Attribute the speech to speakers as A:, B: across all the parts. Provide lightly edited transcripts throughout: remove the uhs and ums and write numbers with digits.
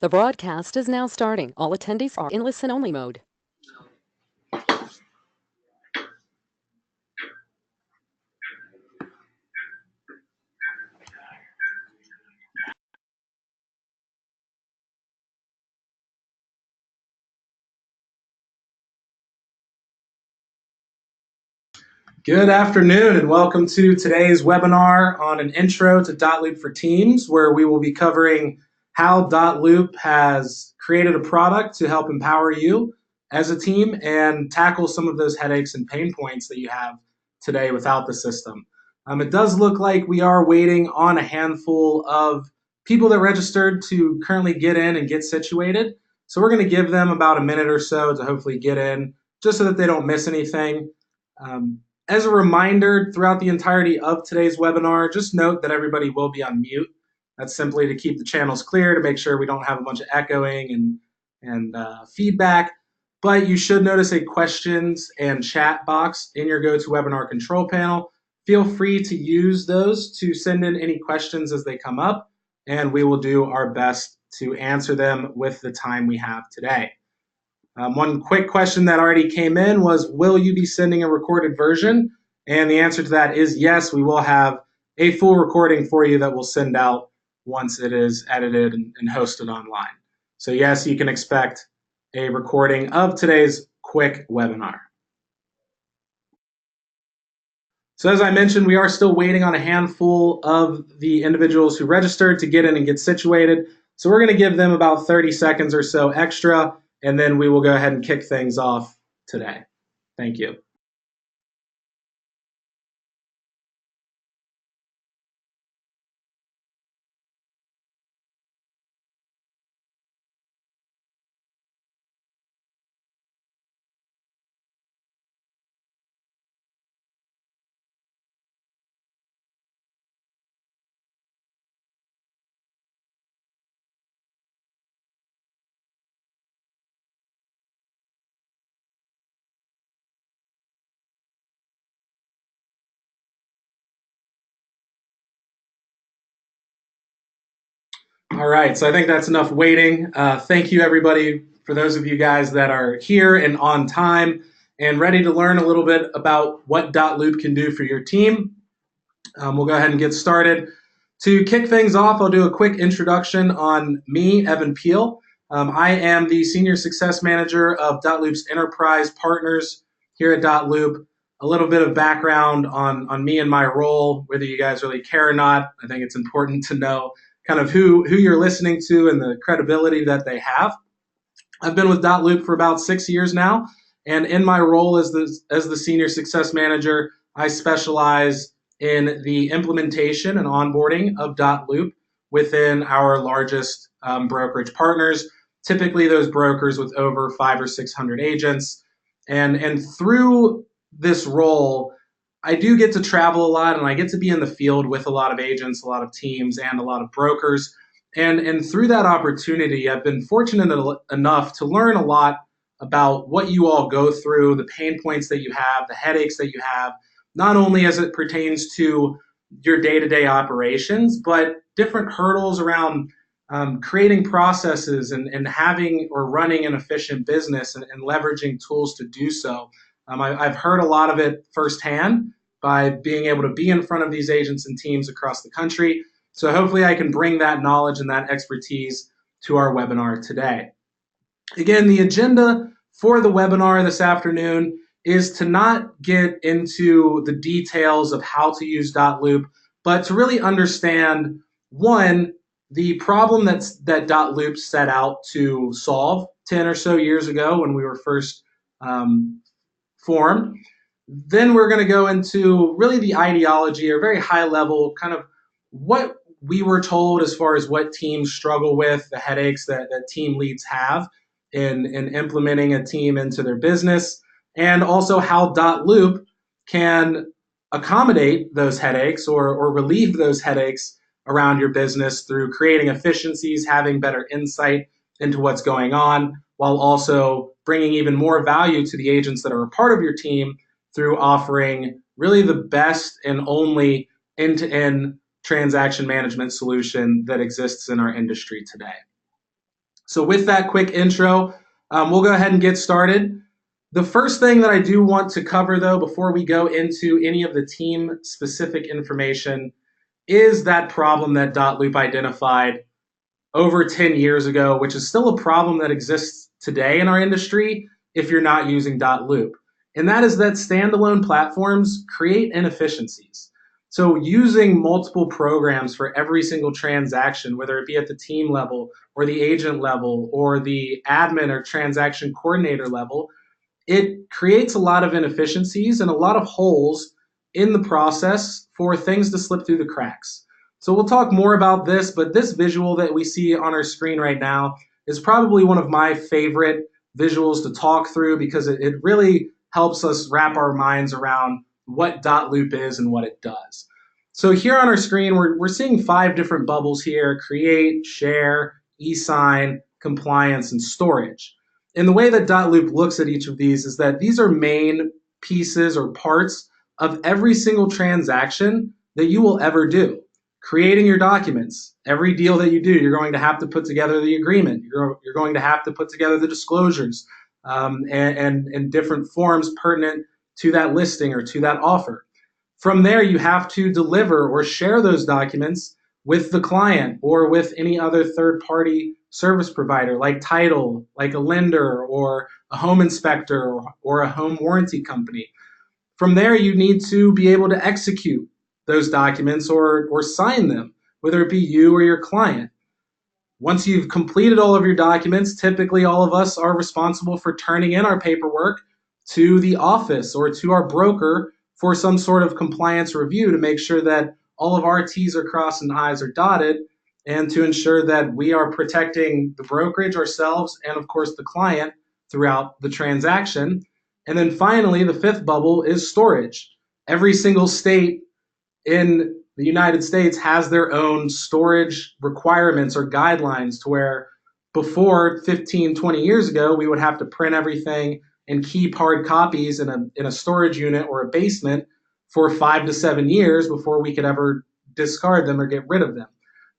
A: The broadcast is now starting. All attendees are in listen-only mode.
B: Good afternoon and welcome to today's webinar on an intro to Dotloop for Teams, where we will be covering how Dotloop has created a product to help empower you as a team and tackle some of those headaches and pain points that you have today without the system. It does look like we are waiting on a handful of people that registered to currently get in and get situated. So we're going to give them about a minute or so to hopefully get in, just so that they don't miss anything. As a reminder, throughout the entirety of today's webinar, just note that everybody will be on mute. That's simply to keep the channels clear, to make sure we don't have a bunch of echoing and feedback. But you should notice a questions and chat box in your GoToWebinar control panel. Feel free to use those to send in any questions as they come up, and we will do our best to answer them with the time we have today. One quick question that already came in was, will you be sending a recorded version? And the answer to that is yes, we will have a full recording for you that we'll send out once it is edited and hosted online. So yes, you can expect a recording of today's quick webinar. So as I mentioned, we are still waiting on a handful of the individuals who registered to get in and get situated. So we're going to give them about 30 seconds or so extra, and then we will go ahead and kick things off today. Thank you. All right, so I think that's enough waiting. Thank you, everybody, for those of you guys that are here and on time and ready to learn a little bit about what Dotloop can do for your team. We'll go ahead and get started. To kick things off, I'll do a quick introduction on me, Evan Peel. I am the Senior Success Manager of Dotloop's Enterprise Partners here at Dotloop. A little bit of background on me and my role, whether you guys really care or not. I think it's important to know kind of who you're listening to and the credibility that they have. I've been with Dotloop for about 6 years now, and in my role as the Senior Success Manager, I specialize in the implementation and onboarding of Dotloop within our largest brokerage partners, typically those brokers with over 500 or 600 agents. And through this role, I do get to travel a lot, and I get to be in the field with a lot of agents, a lot of teams, and a lot of brokers. And through that opportunity, I've been fortunate enough to learn a lot about what you all go through, the pain points that you have, the headaches that you have, not only as it pertains to your day-to-day operations, but different hurdles around creating processes and having or running an efficient business and leveraging tools to do so. I've heard a lot of it firsthand by being able to be in front of these agents and teams across the country. So hopefully I can bring that knowledge and that expertise to our webinar today. Again, the agenda for the webinar this afternoon is to not get into the details of how to use Dotloop, but to really understand, one, the problem that Dotloop set out to solve 10 or so years ago when we were first formed. Then we're going to go into really the ideology, or very high level, kind of what we were told as far as what teams struggle with, the headaches that team leads have in implementing a team into their business, and also how Dotloop can accommodate those headaches or relieve those headaches around your business through creating efficiencies, having better insight into what's going on, while also bringing even more value to the agents that are a part of your team through offering really the best and only end-to-end transaction management solution that exists in our industry today. So with that quick intro, we'll go ahead and get started. The first thing that I do want to cover, though, before we go into any of the team specific information, is that problem that Dotloop identified over 10 years ago, which is still a problem that exists today in our industry if you're not using Dotloop. And that is that standalone platforms create inefficiencies. So using multiple programs for every single transaction, whether it be at the team level or the agent level or the admin or transaction coordinator level, it creates a lot of inefficiencies and a lot of holes in the process for things to slip through the cracks. So we'll talk more about this, but this visual that we see on our screen right now is probably one of my favorite visuals to talk through because it really helps us wrap our minds around what Dotloop is and what it does. So here on our screen, we're seeing 5 different bubbles here: create, share, e-sign, compliance, and storage. And the way that Dotloop looks at each of these is that these are main pieces or parts of every single transaction that you will ever do. Creating your documents. Every deal that you do, you're going to have to put together the agreement. You're going to have to put together the disclosures and different forms pertinent to that listing or to that offer. From there, you have to deliver or share those documents with the client or with any other third party service provider like title, like a lender or a home inspector or a home warranty company. From there, you need to be able to execute those documents or sign them, whether it be you or your client. Once you've completed all of your documents, typically all of us are responsible for turning in our paperwork to the office or to our broker for some sort of compliance review to make sure that all of our T's are crossed and I's are dotted, and to ensure that we are protecting the brokerage, ourselves, and of course the client throughout the transaction. And then finally, the 5th bubble is storage. Every single state in the United States has their own storage requirements or guidelines to where before 15, 20 years ago, we would have to print everything and keep hard copies in a storage unit or a basement for 5 to 7 years before we could ever discard them or get rid of them.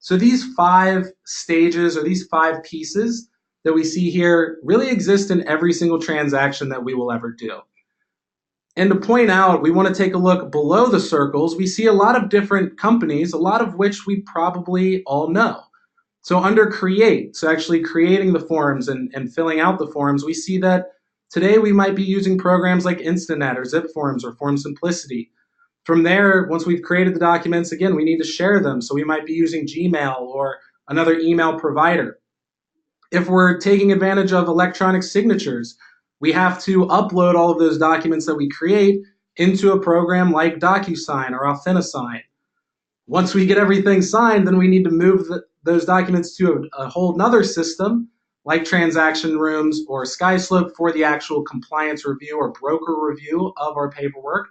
B: So these 5 stages or these 5 pieces that we see here really exist in every single transaction that we will ever do. And to point out, we want to take a look below the circles. We see a lot of different companies, a lot of which we probably all know. So under create, so actually creating the forms and filling out the forms, we see that today we might be using programs like InstaNet or ZipForms or Form Simplicity. From there, once we've created the documents, again, we need to share them. So we might be using Gmail or another email provider. If we're taking advantage of electronic signatures, we have to upload all of those documents that we create into a program like DocuSign or AuthentiSign. Once we get everything signed, then we need to move those documents to a whole nother system like transaction rooms or SkySlope for the actual compliance review or broker review of our paperwork.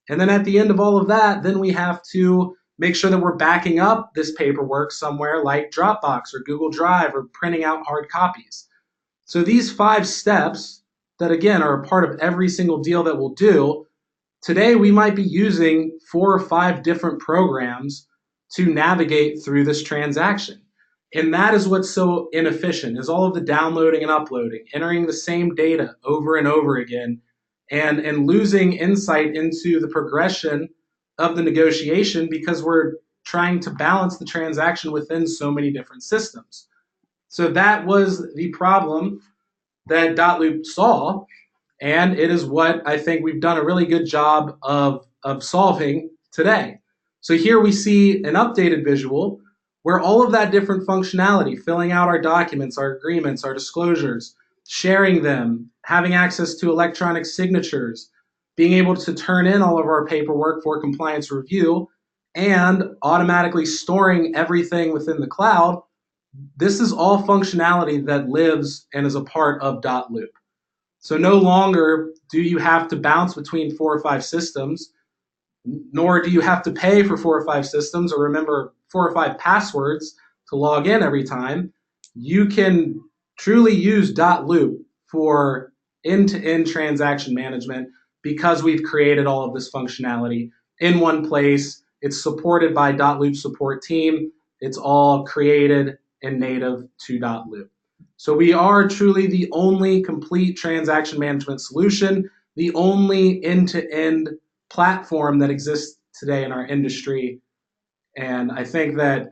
B: And then at the end of all of that, then we have to make sure that we're backing up this paperwork somewhere like Dropbox or Google Drive or printing out hard copies. So these 5 steps that again are a part of every single deal that we'll do, today we might be using 4 or 5 different programs to navigate through this transaction. And that is what's so inefficient, is all of the downloading and uploading, entering the same data over and over again, and losing insight into the progression of the negotiation because we're trying to balance the transaction within so many different systems. So that was the problem that Dotloop saw, and it is what I think we've done a really good job of solving today. So here we see an updated visual where all of that different functionality, filling out our documents, our agreements, our disclosures, sharing them, having access to electronic signatures, being able to turn in all of our paperwork for compliance review, and automatically storing everything within the cloud. This is all functionality that lives and is a part of Dotloop. So no longer do you have to bounce between 4 or 5 systems, nor do you have to pay for 4 or 5 systems or remember 4 or 5 passwords to log in every time. You can truly use Dotloop for end-to-end transaction management because we've created all of this functionality in one place. It's supported by Dotloop support team. It's all created and native to Dotloop. So we are truly the only complete transaction management solution, the only end-to-end platform that exists today in our industry. And I think that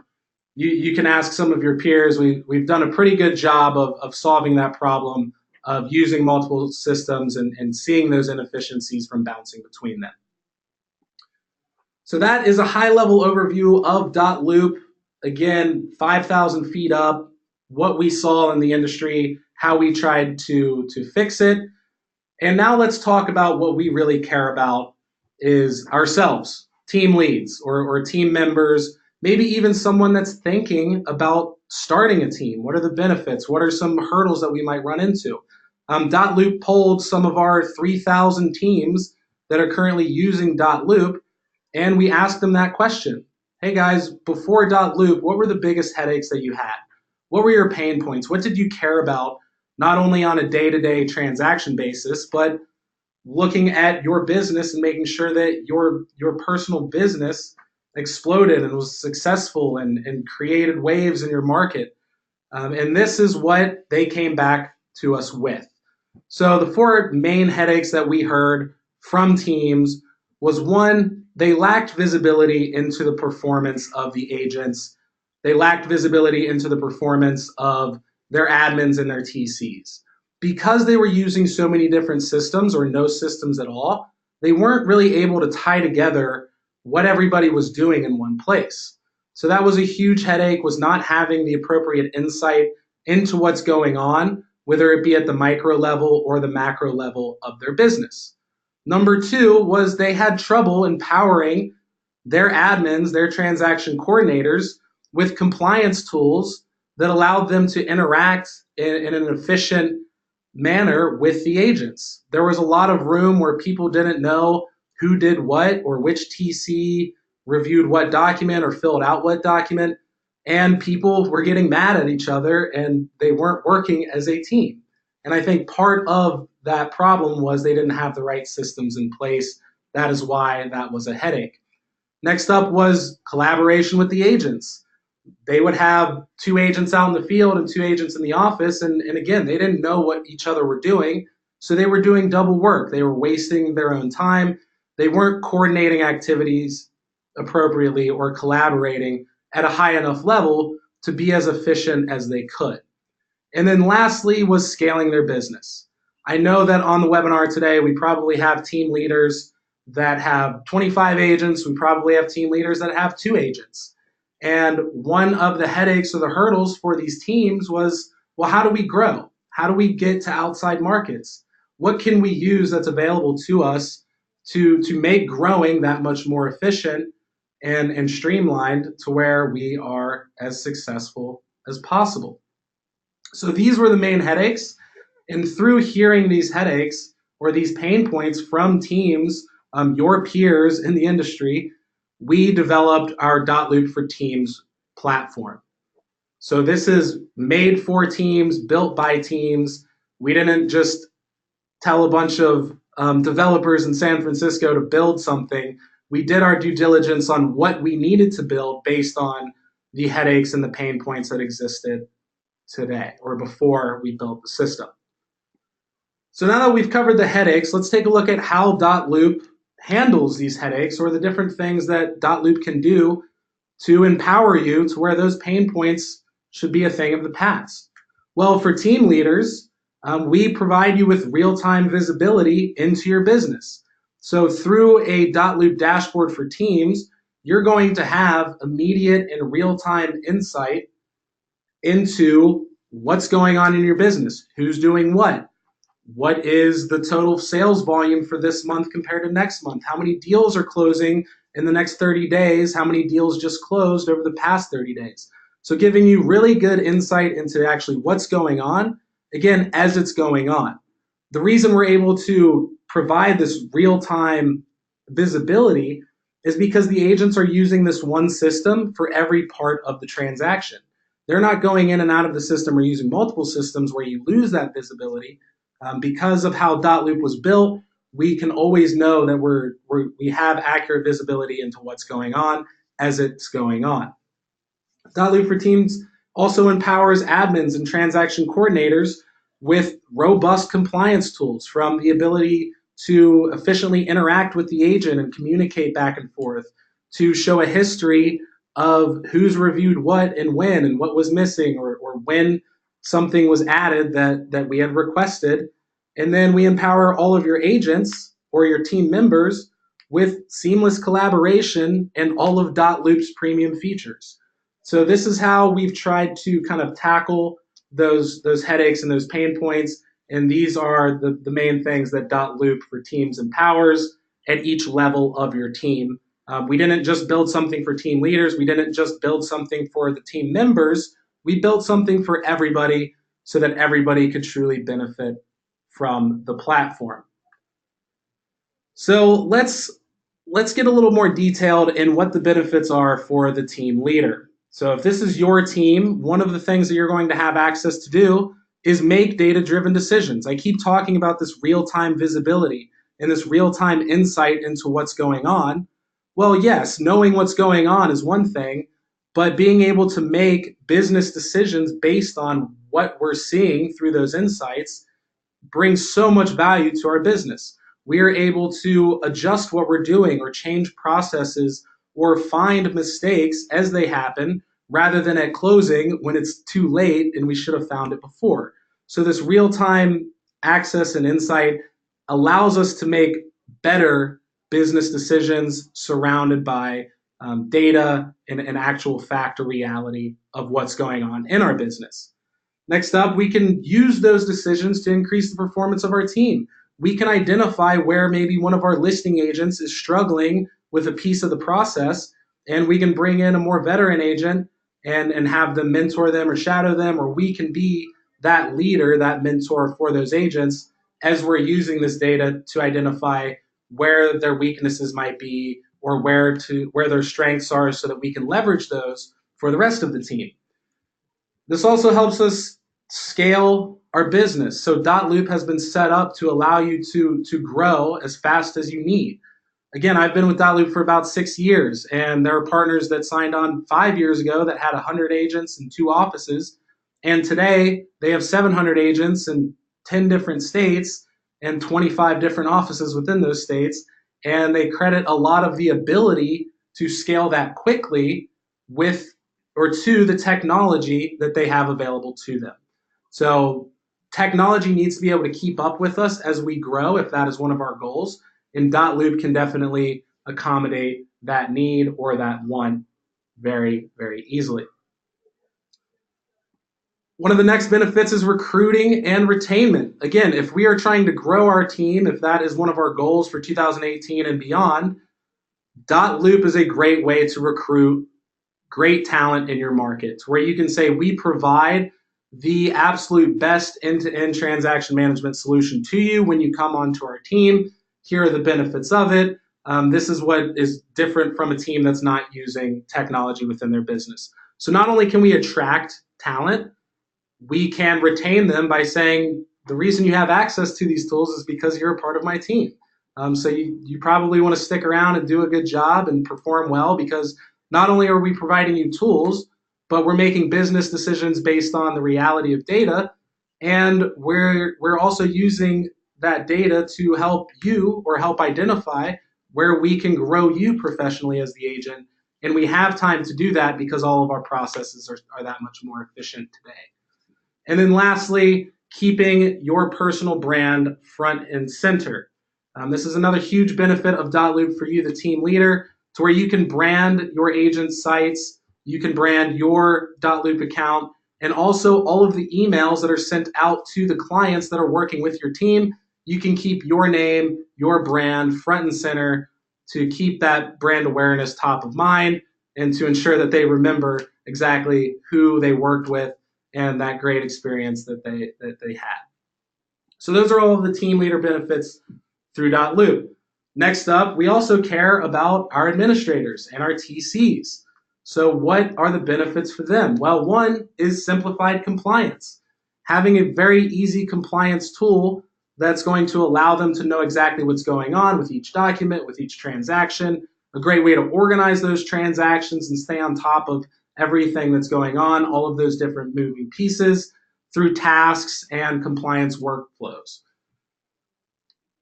B: you can ask some of your peers. We've done a pretty good job of solving that problem of using multiple systems and seeing those inefficiencies from bouncing between them. So that is a high level overview of Dotloop. Again, 5,000 feet up, what we saw in the industry, how we tried to fix it. And now let's talk about what we really care about is ourselves, team leads or team members, maybe even someone that's thinking about starting a team. What are the benefits? What are some hurdles that we might run into? Dotloop polled some of our 3,000 teams that are currently using Dotloop, and we asked them that question. Hey guys, before Dotloop, what were the biggest headaches that you had? What were your pain points? What did you care about, not only on a day-to-day transaction basis, but looking at your business and making sure that your personal business exploded and was successful and created waves in your market. And this is what they came back to us with. So the four main headaches that we heard from teams was one, they lacked visibility into the performance of the agents. They lacked visibility into the performance of their admins and their TCs. Because they were using so many different systems or no systems at all, they weren't really able to tie together what everybody was doing in one place. So that was a huge headache, was not having the appropriate insight into what's going on, whether it be at the micro level or the macro level of their business. Number two was they had trouble empowering their admins, their transaction coordinators, with compliance tools that allowed them to interact in an efficient manner with the agents. There was a lot of room where people didn't know who did what or which TC reviewed what document or filled out what document, and people were getting mad at each other and they weren't working as a team. And I think part of that problem was they didn't have the right systems in place. That is why that was a headache. Next up was collaboration with the agents. They would have two agents out in the field and two agents in the office. And again, they didn't know what each other were doing. So they were doing double work. They were wasting their own time. They weren't coordinating activities appropriately or collaborating at a high enough level to be as efficient as they could. And then lastly was scaling their business. I know that on the webinar today, we probably have team leaders that have 25 agents. We probably have team leaders that have 2 agents. And one of the headaches or the hurdles for these teams was, well, how do we grow? How do we get to outside markets? What can we use that's available to us to make growing that much more efficient and streamlined to where we are as successful as possible? So these were the main headaches. And through hearing these headaches or these pain points from teams, your peers in the industry, we developed our Dotloop for Teams platform. So this is made for teams, built by teams. We didn't just tell a bunch of developers in San Francisco to build something. We did our due diligence on what we needed to build based on the headaches and the pain points that existed today or before we built the system. So now that we've covered the headaches, let's take a look at how Dotloop handles these headaches or the different things that Dotloop can do to empower you to where those pain points should be a thing of the past. Well, for team leaders, we provide you with real-time visibility into your business. So through a Dotloop dashboard for teams, you're going to have immediate and real-time insight into what's going on in your business, who's doing what is the total sales volume for this month compared to next month, how many deals are closing in the next 30 days, how many deals just closed over the past 30 days. So giving you really good insight into actually what's going on, again, as it's going on. The reason we're able to provide this real-time visibility is because the agents are using this one system for every part of the transaction. They're not going in and out of the system or using multiple systems where you lose that visibility. Because of how Dotloop was built, we can always know that we have accurate visibility into what's going on as it's going on. Dotloop for Teams Also empowers admins and transaction coordinators with robust compliance tools, from the ability to efficiently interact with the agent and communicate back and forth, to show a history of who's reviewed what and when and what was missing, or when something was added that we had requested. And then we empower all of your agents or your team members with seamless collaboration and all of Dotloop's premium features. So this is how we've tried to kind of tackle those headaches and those pain points. And these are the main things that Dotloop for Teams empowers at each level of your team. We didn't just build something for team leaders. We didn't just build something for the team members. We built something for everybody so that everybody could truly benefit from the platform. So let's get a little more detailed in what the benefits are for the team leader. So if this is your team, one of the things that you're going to have access to do is make data-driven decisions. I keep talking about this real-time visibility and this real-time insight into what's going on. Well, yes, knowing what's going on is one thing, but being able to make business decisions based on what we're seeing through those insights brings so much value to our business. We are able to adjust what we're doing or change processes or find mistakes as they happen rather than at closing when it's too late and we should have found it before. So this real-time access and insight allows us to make better business decisions surrounded by data and actual fact or reality of what's going on in our business. Next up, we can use those decisions to increase the performance of our team. We can identify where maybe one of our listing agents is struggling with a piece of the process, and we can bring in a more veteran agent and have them mentor them or shadow them, or we can be that leader, that mentor for those agents as we're using this data to identify where their weaknesses might be or where their strengths are so that we can leverage those for the rest of the team. This also helps us scale our business. So Dotloop has been set up to allow you to grow as fast as you need. Again, I've been with Dotloop for about 6 years, and there are partners that signed on 5 years ago that had 100 agents and 2 offices. And today they have 700 agents in 10 different states and 25 different offices within those states. And they credit a lot of the ability to scale that quickly with or to the technology that they have available to them. So technology needs to be able to keep up with us as we grow, if that is one of our goals. And Dotloop can definitely accommodate that need or that want very, very easily. One of the next benefits is recruiting and retainment. Again, if we are trying to grow our team, if that is one of our goals for 2018 and beyond, Dotloop is a great way to recruit great talent in your market, where you can say we provide the absolute best end-to-end transaction management solution to you when you come onto our team. Here are the benefits of it. This is what is different from a team that's not using technology within their business. So not only can we attract talent, we can retain them by saying the reason you have access to these tools is because you're a part of my team. So you probably want to stick around and do a good job and perform well, because not only are we providing you tools, but we're making business decisions based on the reality of data, and we're also using that data to help you or help identify where we can grow you professionally as the agent. And we have time to do that because all of our processes are that much more efficient today. And then lastly, keeping your personal brand front and center. This is another huge benefit of Dotloop for you, the team leader, to where you can brand your agent's sites, you can brand your Dotloop account, and also all of the emails that are sent out to the clients that are working with your team. You can keep your name, your brand front and center to keep that brand awareness top of mind and to ensure that they remember exactly who they worked with and that great experience that they had. So those are all of the team leader benefits through Dotloop. Next up, we also care about our administrators and our TCs. So what are the benefits for them? Well, one is simplified compliance. Having a very easy compliance tool that's going to allow them to know exactly what's going on with each document, with each transaction, a great way to organize those transactions and stay on top of everything that's going on, all of those different moving pieces through tasks and compliance workflows.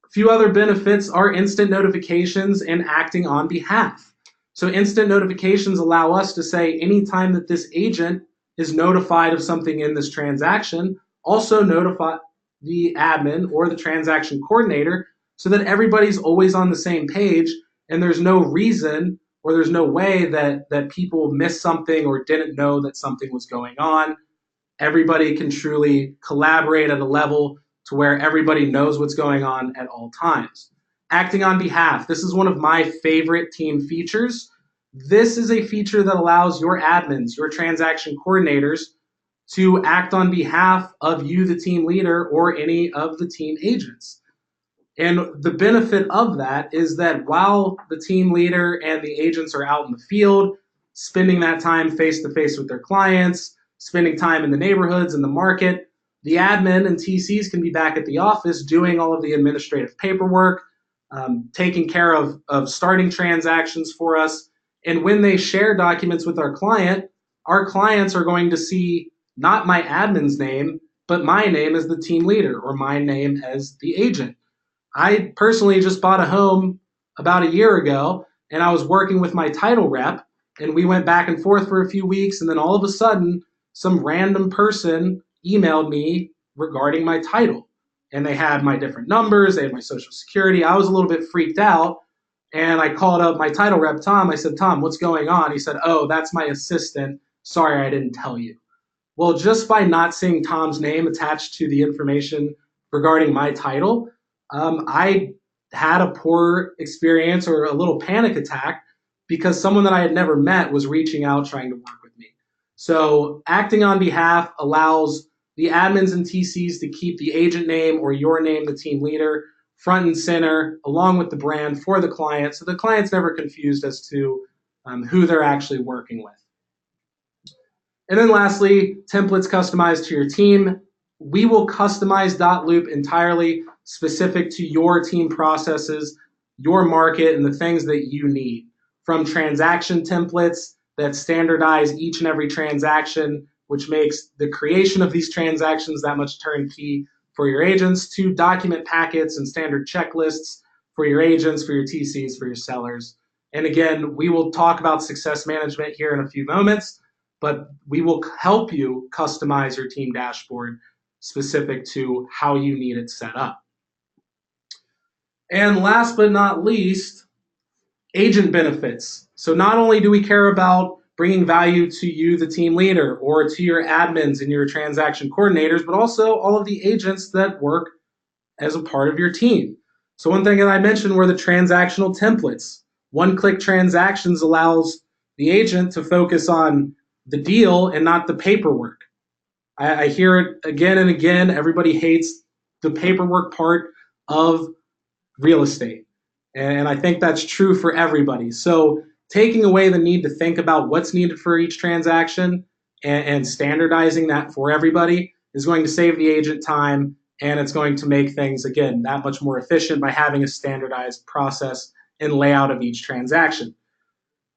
B: A few other benefits are instant notifications and acting on behalf. So instant notifications allow us to say anytime that this agent is notified of something in this transaction, also notify the admin or the transaction coordinator so that everybody's always on the same page and there's no reason or there's no way that people missed something or didn't know that something was going on. Everybody can truly collaborate at a level to where everybody knows what's going on at all times. Acting on behalf. This is one of my favorite team features. This is a feature that allows your admins, your transaction coordinators, to act on behalf of you, the team leader, or any of the team agents. And the benefit of that is that while the team leader and the agents are out in the field, spending that time face to face with their clients, spending time in the neighborhoods and the market, the admin and TCs can be back at the office doing all of the administrative paperwork, taking care of starting transactions for us. And when they share documents with our clients are going to see not my admin's name, but my name as the team leader or my name as the agent. I personally just bought a home about a year ago, and I was working with my title rep, and we went back and forth for a few weeks, and then all of a sudden, some random person emailed me regarding my title. And they had my different numbers, they had my social security. I was a little bit freaked out, and I called up my title rep, Tom. I said, Tom, what's going on? He said, oh, that's my assistant. Sorry, I didn't tell you. Well, just by not seeing Tom's name attached to the information regarding my title, I had a poor experience or a little panic attack because someone that I had never met was reaching out trying to work with me. So acting on behalf allows the admins and TCs to keep the agent name or your name, the team leader, front and center along with the brand for the client, so the client's never confused as to who they're actually working with. And then lastly, templates customized to your team. We will customize Dotloop entirely specific to your team processes, your market, and the things that you need. From transaction templates that standardize each and every transaction, which makes the creation of these transactions that much turnkey for your agents, to document packets and standard checklists for your agents, for your TCs, for your sellers. And again, we will talk about success management here in a few moments, but we will help you customize your team dashboard specific to how you need it set up. And last but not least, agent benefits. So not only do we care about bringing value to you, the team leader, or to your admins and your transaction coordinators, but also all of the agents that work as a part of your team. So one thing that I mentioned were the transactional templates. One-click transactions allows the agent to focus on the deal and not the paperwork. I hear it again and again. Everybody hates the paperwork part of real estate. And I think that's true for everybody. So taking away the need to think about what's needed for each transaction and standardizing that for everybody is going to save the agent time, and it's going to make things, again, that much more efficient by having a standardized process and layout of each transaction.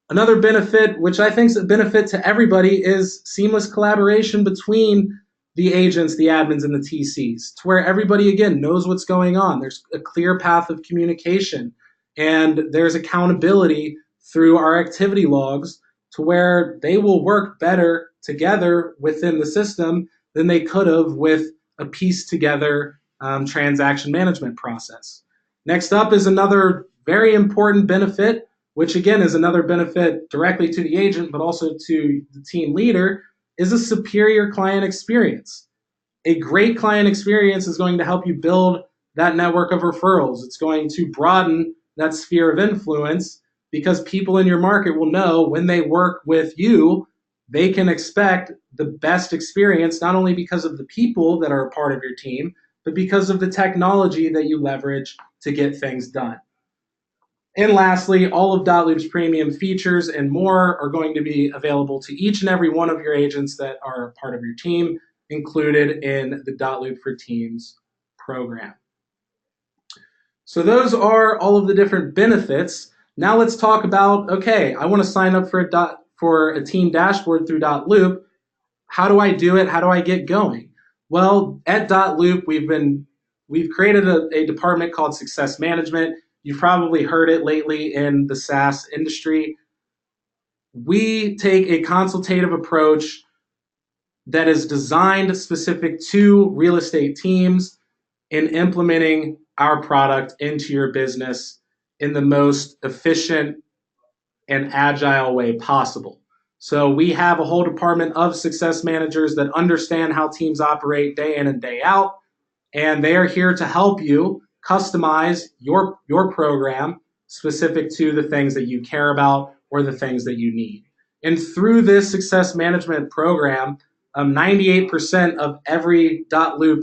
B: Another benefit, which I think is a benefit to everybody, is seamless collaboration between the agents, the admins, and the TCs, to where everybody, again, knows what's going on. There's a clear path of communication, and there's accountability through our activity logs to where they will work better together within the system than they could have with a pieced together transaction management process. Next up is another very important benefit, which again is another benefit directly to the agent, but also to the team leader, is a superior client experience. A great client experience is going to help you build that network of referrals. It's going to broaden that sphere of influence because people in your market will know when they work with you, they can expect the best experience, not only because of the people that are a part of your team, but because of the technology that you leverage to get things done. And lastly, all of Dotloop's premium features and more are going to be available to each and every one of your agents that are part of your team, included in the Dotloop for Teams program. So those are all of the different benefits. Now let's talk about, okay, I want to sign up for for a team dashboard through Dotloop, how do I do it? How do I get going? Well, at Dotloop, we've created a department called Success Management. You've probably heard it lately in the SaaS industry. We take a consultative approach that is designed specific to real estate teams in implementing our product into your business in the most efficient and agile way possible. So we have a whole department of success managers that understand how teams operate day in and day out, and they are here to help you customize your program specific to the things that you care about or the things that you need. And through this success management program, 98% of every Dotloop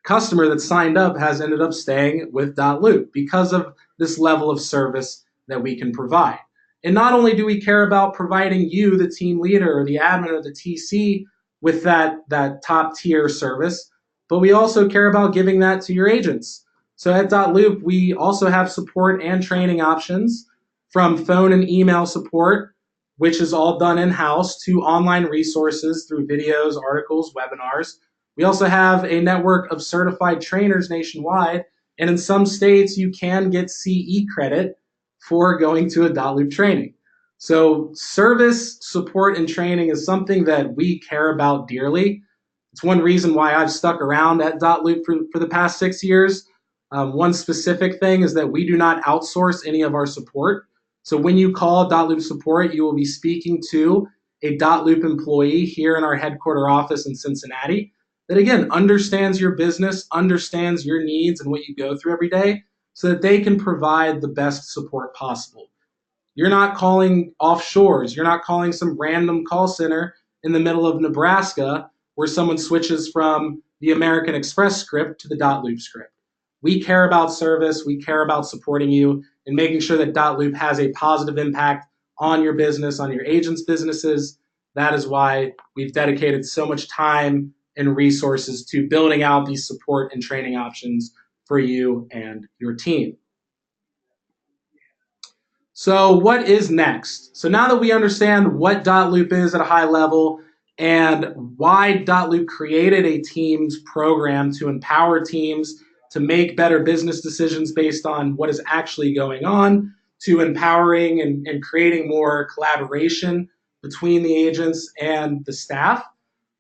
B: customer that signed up has ended up staying with Dotloop because of this level of service that we can provide. And not only do we care about providing you, the team leader or the admin or the TC, with that top tier service, but we also care about giving that to your agents. So at Dotloop, we also have support and training options from phone and email support, which is all done in-house, to online resources through videos, articles, webinars. We also have a network of certified trainers nationwide, and in some states, you can get CE credit for going to a Dotloop training. So service, support, and training is something that we care about dearly. It's one reason why I've stuck around at Dotloop for the past 6 years. One specific thing is that we do not outsource any of our support. So when you call Dotloop support, you will be speaking to a Dotloop employee here in our headquarter office in Cincinnati that, again, understands your business, understands your needs and what you go through every day so that they can provide the best support possible. You're not calling offshores. You're not calling some random call center in the middle of Nebraska where someone switches from the American Express script to the Dotloop script. We care about service. We care about supporting you and making sure that Dotloop has a positive impact on your business, on your agents' businesses. That is why we've dedicated so much time and resources to building out these support and training options for you and your team. So what is next? So now that we understand what Dotloop is at a high level and why Dotloop created a teams program to empower teams to make better business decisions based on what is actually going on, to empowering and creating more collaboration between the agents and the staff,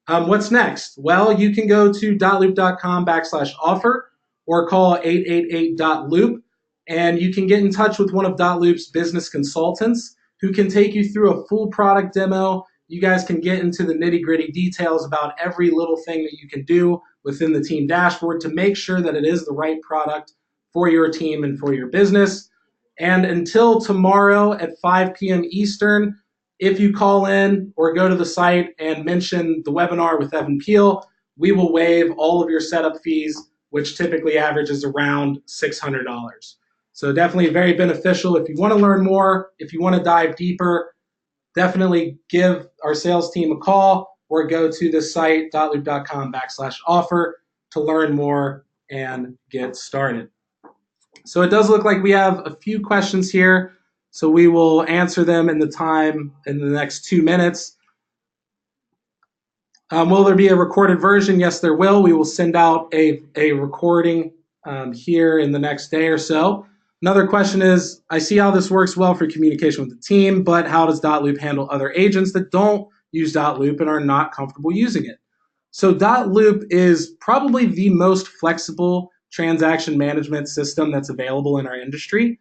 B: what's next? Well, you can go to dotloop.com/offer or call 888-DOT-LOOP, and you can get in touch with one of Dotloop's business consultants who can take you through a full product demo. You guys can get into the nitty-gritty details about every little thing that you can do within the team dashboard to make sure that it is the right product for your team and for your business. And until tomorrow at 5 p.m. Eastern, if you call in or go to the site and mention the webinar with Evan Peel, we will waive all of your setup fees, which typically averages around $600. So definitely very beneficial. If you want to learn more, if you want to dive deeper, definitely give our sales team a call or go to the site dotloop.com/offer to learn more and get started. So it does look like we have a few questions here. So we will answer them in the next 2 minutes. Will there be a recorded version? Yes, there will. We will send out a recording here in the next day or so. Another question is, I see how this works well for communication with the team, but how does Dotloop handle other agents that don't use Dotloop and are not comfortable using it? So Dotloop is probably the most flexible transaction management system that's available in our industry,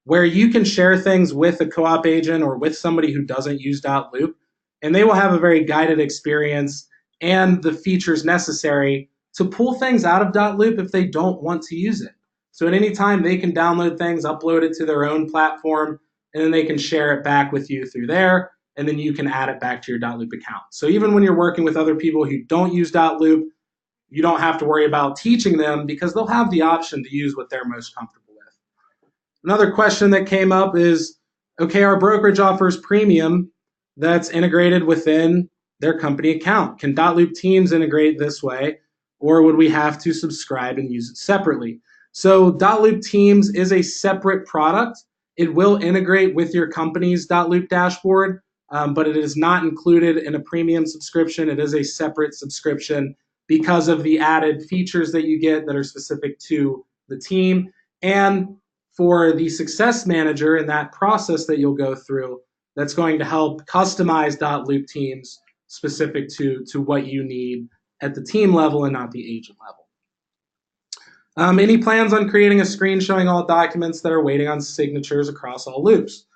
B: where you can share things with a co-op agent or with somebody who doesn't use Dotloop, and they will have a very guided experience and the features necessary to pull things out of Dotloop if they don't want to use it. So at any time, they can download things, upload it to their own platform, and then they can share it back with you through there, and then you can add it back to your Dotloop account. So even when you're working with other people who don't use Dotloop, you don't have to worry about teaching them because they'll have the option to use what they're most comfortable with. Another question that came up is, okay, our brokerage offers premium that's integrated within their company account. Can Dotloop Teams integrate this way, or would we have to subscribe and use it separately? So Dotloop Teams is a separate product. It will integrate with your company's Dotloop dashboard, but it is not included in a premium subscription. It is a separate subscription because of the added features that you get that are specific to the team. And for the success manager and that process that you'll go through, that's going to help customize Dotloop teams specific to what you need at the team level and not the agent level. Any plans on creating a screen showing all documents that are waiting on signatures across all loops?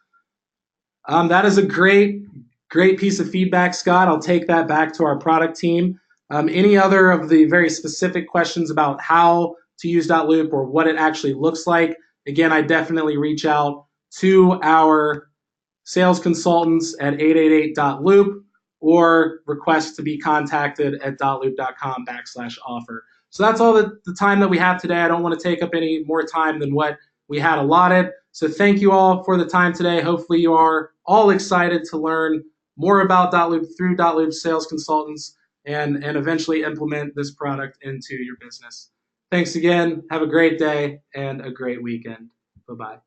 B: That is a great piece of feedback, Scott. I'll take that back to our product team. Any other of the very specific questions about how to use Dotloop or what it actually looks like, again, I definitely reach out to our sales consultants at 888.loop or request to be contacted at dotloop.com/offer. So that's all the time that we have today. I don't want to take up any more time than what we had allotted. So thank you all for the time today. Hopefully you are all excited to learn more about Dotloop through Dotloop sales consultants and eventually implement this product into your business. Thanks again. Have a great day and a great weekend. Bye-bye.